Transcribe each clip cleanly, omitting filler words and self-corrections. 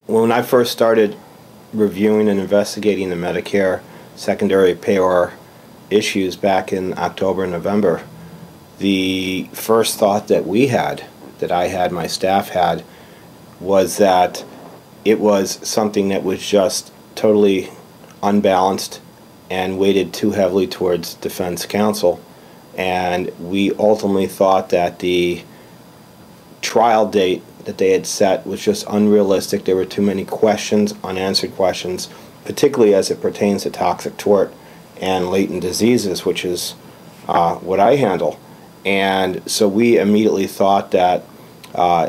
When I first started reviewing and investigating the Medicare secondary payer issues back in October and November, the first thought that I had, my staff had, was that it was something that was just totally unbalanced and weighted too heavily towards defense counsel. And we ultimately thought that the trial date that they had set was just unrealistic. There were too many questions, unanswered questions, particularly as it pertains to toxic tort and latent diseases, which is what I handle. And so we immediately thought that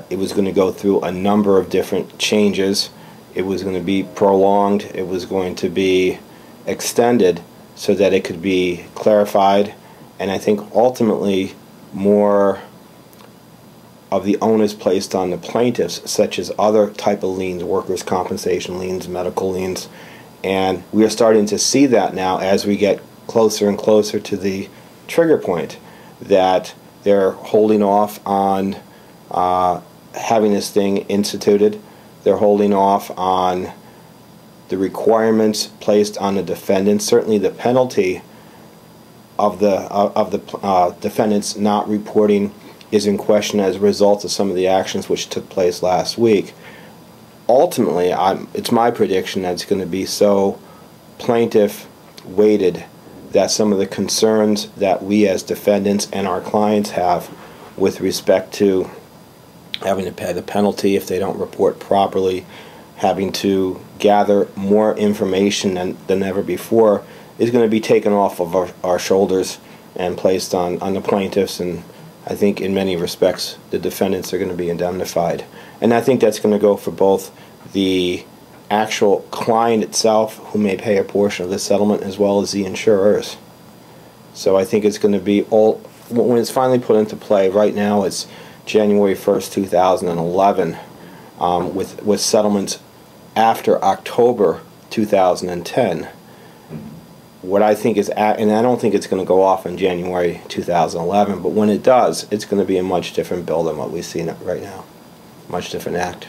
it was going to go through a number of different changes. It was going to be prolonged. It was going to be extended so that it could be clarified. And I think ultimately more of the onus placed on the plaintiffs, such as other type of liens, workers' compensation liens, medical liens. And we are starting to see that now as we get closer and closer to the trigger point, that they're holding off on having this thing instituted. They're holding off on the requirements placed on the defendants. Certainly the penalty of the defendants not reporting is in question as a result of some of the actions which took place last week. Ultimately, it's my prediction that it's going to be so plaintiff-weighted that some of the concerns that we as defendants and our clients have with respect to having to pay the penalty if they don't report properly, having to gather more information than ever before, is going to be taken off of our shoulders and placed on the plaintiffs. And I think in many respects the defendants are going to be indemnified. And I think that's going to go for both the actual client itself, who may pay a portion of the settlement, as well as the insurers. So I think it's going to be all, when it's finally put into play, right now it's January 1st, 2011, with settlements after October 2010. What I think is, and I don't think it's going to go off in January 2011, but when it does, it's going to be a much different bill than what we see right now. Much different act.